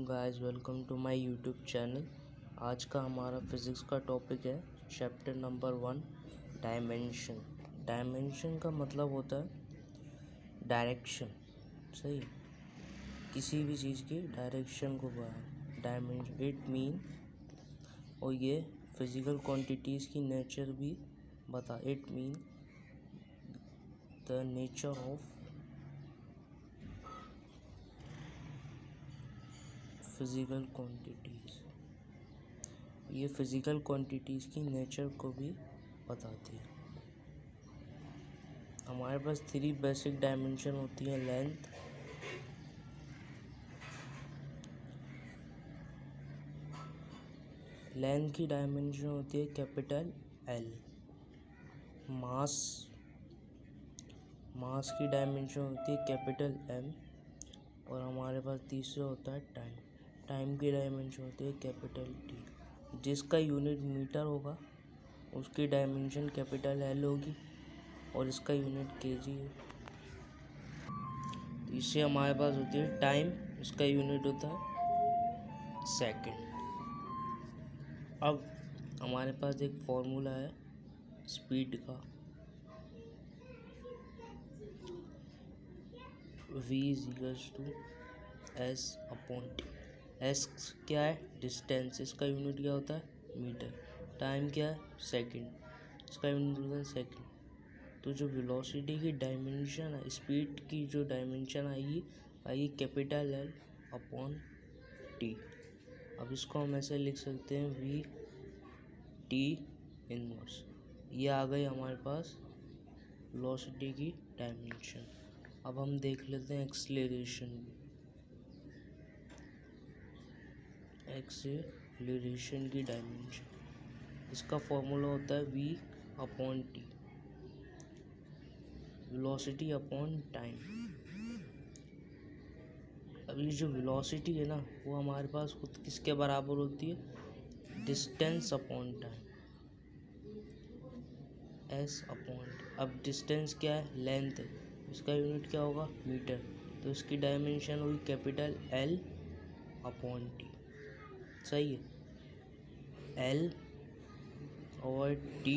Guys, welcome to my YouTube channel. आज का हमारा फिज़िक्स का टॉपिक है चैप्टर नंबर 1 डायमेंशन। डायमेंशन का मतलब होता है डायरेक्शन। सही, किसी भी चीज़ की डायरेक्शन को डायमेंशन इट मीन। और ये फिज़िकल क्वांटिटीज़ की नेचर भी बता। It mean the nature of physical quantities. ये फिज़िकल क्वांटिटीज़ की नेचर को भी बताती है। हमारे पास 3 बेसिक डायमेंशन होती हैं। लेंथ की डायमेंशन होती है कैपिटल एल। मास की डायमेंशन होती है कैपिटल एम। और हमारे पास तीसरा होता है टाइम की डायमेंशन होती है कैपिटल टी। जिसका यूनिट मीटर होगा उसकी डायमेंशन कैपिटल एल होगी और इसका यूनिट केजी है। इससे हमारे पास होती है टाइम, इसका यूनिट होता है सेकंड। अब हमारे पास एक फॉर्मूला है स्पीड का, v = s/t। s क्या है? डिस्टेंस, इसका यूनिट क्या होता है? मीटर। टाइम क्या है? सेकंड, इसका यूनिट होता है सेकंड। तो जो वेलोसिटी की डायमेंशन है, स्पीड की जो डायमेंशन आएगी कैपिटल L/T। अब इसको हम ऐसे लिख सकते हैं v/t इनवर्स। ये आ गई हमारे पास वेलोसिटी की डायमेंशन। अब हम देख लेते हैं एक्सेलरेशन की डायमेंशन। इसका फॉर्मूला होता है v/t, वेलोसिटी अपॉन टाइम। अब ये जो वेलोसिटी है ना, वो हमारे पास खुद किसके बराबर होती है? Distance upon time, s/t। अब डिस्टेंस क्या है? लेंथ है, इसका यूनिट क्या होगा? मीटर। तो इसकी डायमेंशन होगी कैपिटल L/t। सही है, L/t।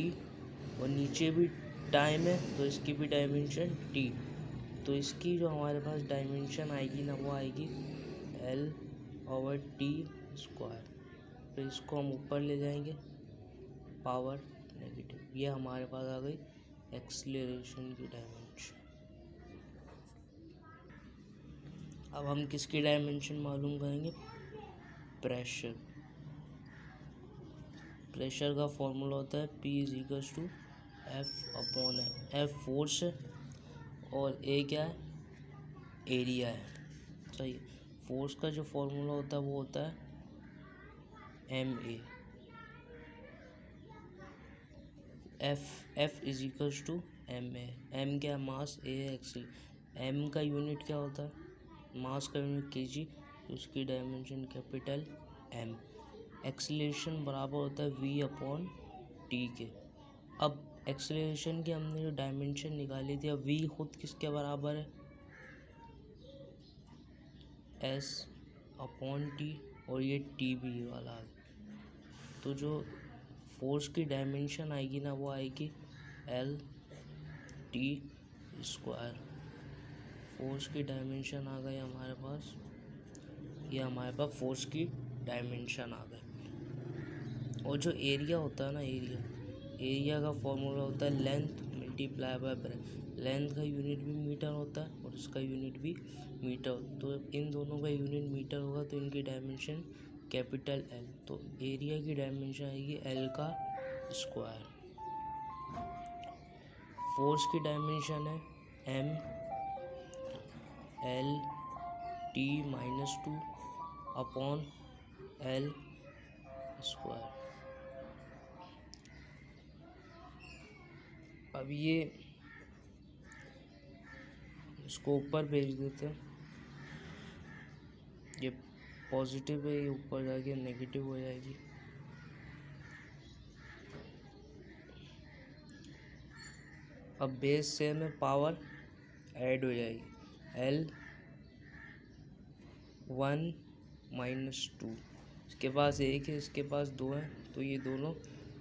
और नीचे भी टाइम है तो इसकी भी डायमेंशन t। तो इसकी जो हमारे पास डायमेंशन आएगी ना, वो आएगी L/t²। फिर इसको हम ऊपर ले जाएंगे, पावर नेगेटिव। ये हमारे पास आ गई एक्सीलरेशन की डायमेंशन। अब हम किसकी डायमेंशन मालूम करेंगे? प्रेशर का फॉर्मूला होता है P = F/m। F फोर्स है और A क्या है? एरिया है। सही, फोर्स का जो फॉर्मूला होता है वो होता है MA। F = MA। M क्या है? मास। A है एक्सीलरेशन। M का यूनिट क्या होता है? मास का यूनिट kg। तो उसकी डायमेंशन कैपिटल M। एक्सीलरेशन बराबर होता है v/t के। अब एक्सीलरेशन की हमने जो डायमेंशन निकाली थी, अब v खुद किसके बराबर है? s/t। और ये t भी वाला है। तो जो फोर्स की डायमेंशन आएगी ना, वो आएगी L/t²। फोर्स की डायमेंशन आ गई हमारे पास। ये हमारे पास फोर्स की डायमेंशन आ गई। और जो एरिया होता है ना, एरिया का फॉर्मूला होता है length multiply by breath. Length का यूनिट भी मीटर होता है और इसका यूनिट भी मीटर। तो इन दोनों का यूनिट मीटर होगा तो इनकी डायमेंशन कैपिटल L। तो एरिया की डायमेंशन आएगी L²। फोर्स की डायमेंशन है M/L(T)-2/L²। अब ये इसको ऊपर भेज देते हैं। ये पॉजिटिव है, ये ऊपर जाके नेगेटिव हो जाएगी। अब बेस से में पावर ऐड हो जाएगी। L1 -2। इसके पास 1 है, इसके पास 2 है, तो ये दोनों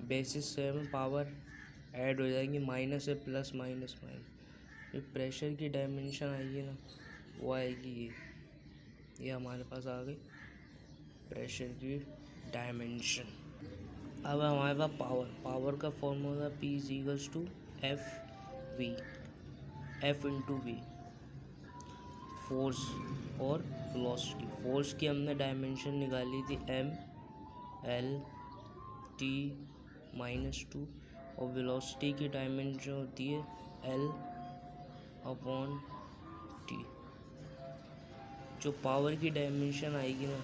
बेसिस से में पावर ऐड हो जाएंगी, माइनस है प्लस माइनस माइनस। जो प्रेशर की डायमेंशन आएगी ना वो आएगी ये हमारे पास आ गई प्रेशर की डायमेंशन। अब हमारे पास पावर का formula P = F/V, F × V, force और वेलोसिटी। फोर्स की हमने डायमेंशन निकाली थी mL/T-2 और वेलोसिटी की डायमेंशन होती है L/T। जो पावर की डायमेंशन आएगी ना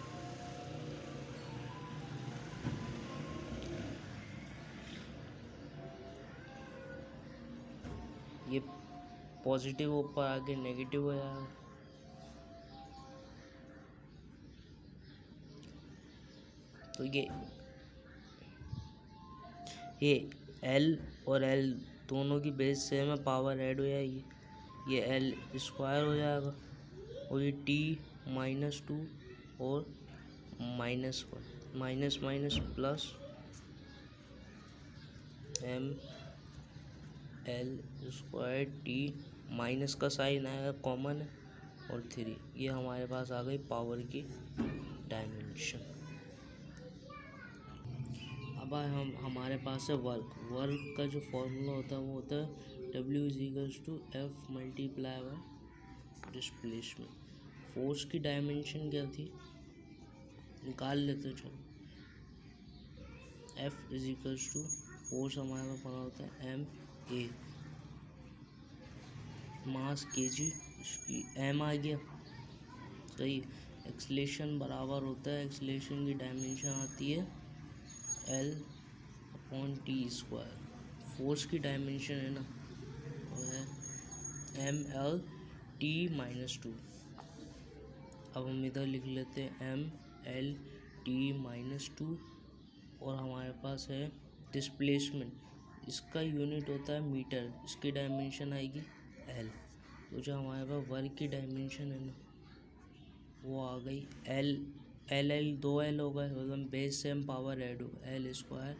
ये पॉजिटिव ऊपर आके नेगेटिव हो जाएगा। तो ये L और L दोनों की बेस सेम है, पावर ऐड हो जाएगी, ये L² हो जाएगा और ये T-2 और -1, minus minus plus mL²T, minus का साइन आएगा कॉमन है और 3। ये हमारे पास आ गई पावर की डायमेंशन। अब हमारे पास है वर्क का जो फॉर्मूला होता है वो होता है W = F × डिस्प्लेसमेंट। फोर्स की डायमेंशन क्या थी निकाल लेते चलो। F = फोर्स हमारे पास बना होता है MA, मास kg, इसकी M आ गया सही। एक्सलेशन बराबर होता है, एक्सलेशन की डायमेंशन आती है L/T²। फोर्स की डायमेंशन है ना वो है mL/T-2। अब हम इधर लिख लेते हैं mL/T-2 और हमारे पास है डिस्प्लेसमेंट, इसका यूनिट होता है मीटर, इसकी डायमेंशन आएगी L। तो जो हमारे पास वर्क की डायमेंशन है ना वो आ गई L 2L हो गए, मतलब बेस सेम पावर ऐड हो L²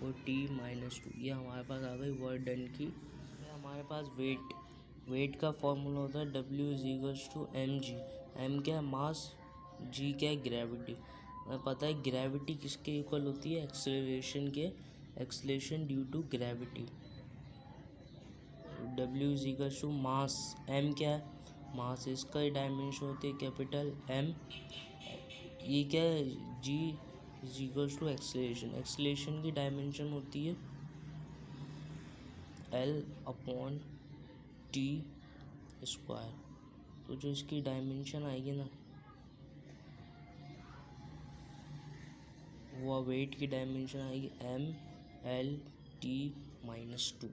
और T-2। ये हमारे पास आ गई वर्क डन की। हमारे पास वेट का फॉर्मूला होता है W = mg। m क्या है मास, g क्या है ग्रेविटी। हमें पता है ग्रेविटी किसके इक्वल होती है acceleration due to gravity. W = mass, m क्या है मास, इसका डायमेंशन होती है कैपिटल M। ये क्या है G = एक्सेलरेशन की डायमेंशन होती है L/T²। तो जो इसकी डायमेंशन आएगी ना वो वेट की डायमेंशन आएगी mL/T-2।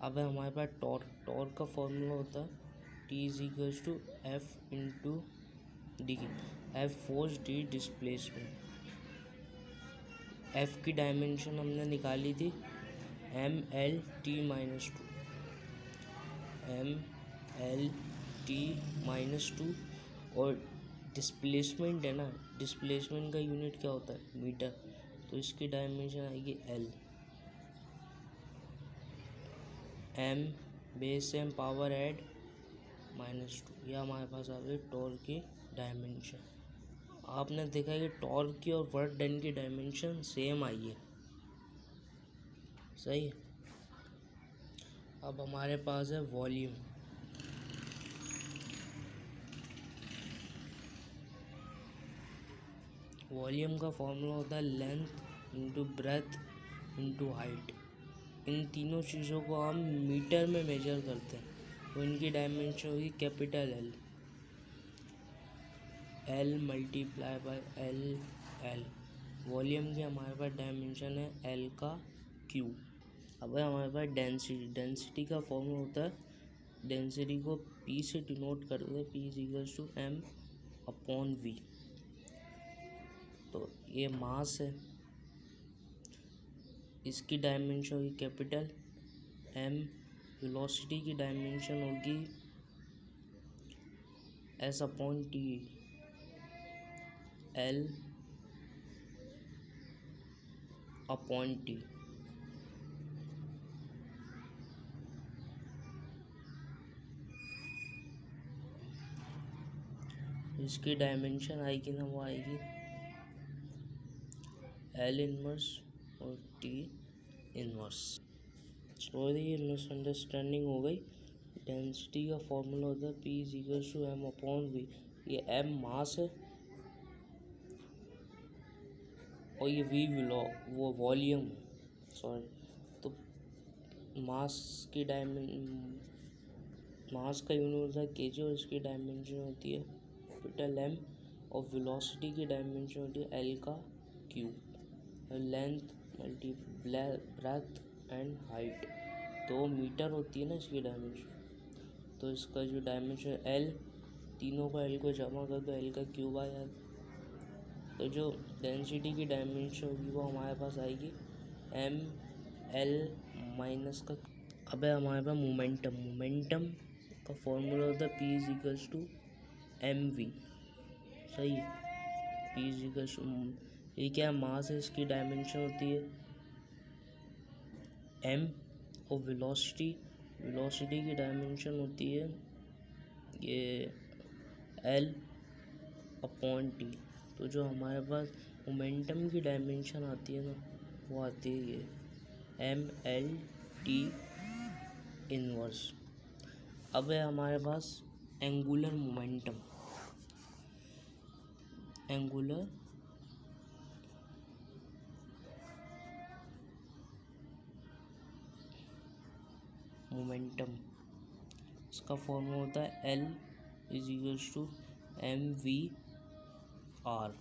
अब हमारे पास टॉर्क का फॉर्मूला होता है T = F × D, F force, D displacement. F की डायमेंशन हमने निकाली थी mL/T-2, mL/T-2 और डिस्प्लेसमेंट है ना, डिस्प्लेसमेंट का यूनिट क्या होता है मीटर, तो इसकी डायमेंशन आएगी L। M base same power add -2। यह हमारे पास आ गई टॉर्क की डायमेंशन। आपने देखा है कि टॉर्क की और वर्क डन की डायमेंशन सेम आई है, सही है। अब हमारे पास है वॉल्यूम। वॉल्यूम का फॉर्मूला होता है लेंथ × ब्रेथ × हाइट। इन तीनों चीज़ों को हम मीटर में मेजर करते हैं, तो इनकी डायमेंशन होगी कैपिटल L × L। वॉल्यूम की हमारे पास डायमेंशन है L3। अब हमारे पास डेंसिटी का फॉर्मूला होता है, डेंसिटी को P से डिनोट करते हैं, P = M/V। तो ये मास है, इसकी डायमेंशन होगी कैपिटल M। वेलोसिटी की डायमेंशन होगी S/T। L upon T. इसकी डायमेंशन आएगी ना, वो आएगी एल इनवर्स और टी इनवर्स। सॉरी, ये मिसअंडरस्टैंडिंग हो गई। डेंसिटी का फॉर्मूला होता है P is equal to M upon V. ये एम मास है और ये वी वो वॉल्यूम है। सॉरी, तो मास की मास का यूनिट होता है केजी और इसकी डायमेंशन होती है कैपिटल एम, और वेलोसिटी की डायमेंशन होती है एल का cube. Length multi breadth and height 2 metre होती है ना इसकी डायमेंशन। तो इसका जो डायमेंशन एल, तीनों का एल को जमा कर दो, एल का क्यूब आ जाता। तो जो डेंसिटी की डायमेंशन होगी वो हमारे पास आएगी एम एल माइनस का। अब है हमारे पास मोमेंटम का फॉर्मूला होता है P is equals to M V. सही है, पी इज इक्वल्स टू, ये क्या है, मास है, इसकी डायमेंशन होती है एम, और वेलोसिटी की डायमेंशन होती है ये एल अपॉन टी। तो जो हमारे पास मोमेंटम की डायमेंशन आती है ना, वो आती है ये एम एल टी इनवर्स। अब है हमारे पास एंगुलर मोमेंटम। इसका फॉर्मूला होता है L is equals to M V R.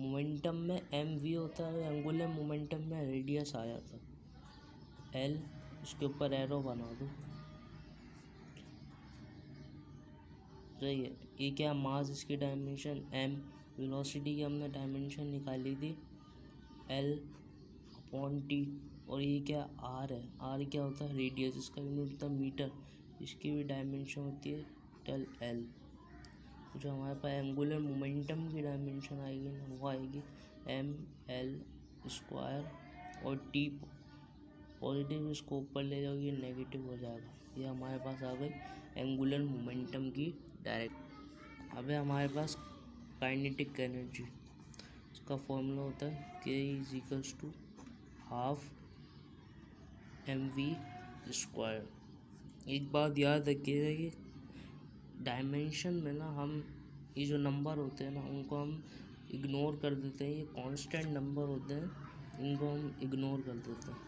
Momentum में एम वी होता है, एंगुलर मोमेंटम में रेडियस आ जाता है एल। इसके ऊपर एरो बना दो। सही है, ये क्या, मास, इसकी डायमेंशन एम, वेलोसिटी की हमने डायमेंशन निकाली थी एल अपॉन टी, और ये क्या आर है, आर क्या होता है, रेडियस, इसका यूनिट होता है मीटर, इसकी भी डायमेंशन होती है टेल एल। जो हमारे पास एंगुलर मोमेंटम की डायमेंशन आएगी ना, वो आएगी एम एल स्क्वायर, और टी पॉजिटिव इसको ऊपर ले जाओगे नेगेटिव हो जाएगा। ये हमारे पास आ गई एंगुलर मोमेंटम की डायरेक्ट। अब है हमारे पास काइनेटिक एनर्जी। इसका फॉर्मूला होता है K is equals to half M V square. एक बात याद रखिएगा कि डायमेंशन में ना हम ये जो नंबर होते हैं ना, उनको हम इग्नोर कर देते हैं। ये कांस्टेंट नंबर होते हैं, इनको हम इग्नोर कर देते हैं।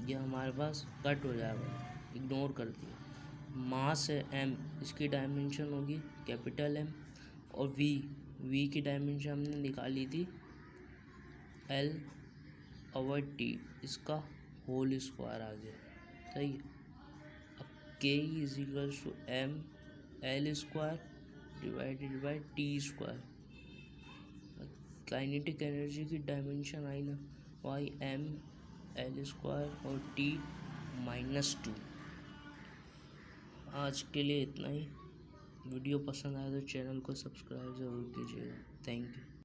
ये हमारे पास कट हो जाएगा, इग्नोर कर दिया। मास है एम, इसकी डायमेंशन होगी कैपिटल एम, और वी की डायमेंशन हमने निकाली थी एल ओवर टी, इसका होल स्क्वायर आ गया। सही है, अब K is equal to M L square divided by T square. Kinetic energy की डायमेंशन आई ना, वाई एम एल स्क्वायर और टी -2। आज के लिए इतना ही। वीडियो पसंद आए तो चैनल को सब्सक्राइब ज़रूर कीजिएगा। Thank you.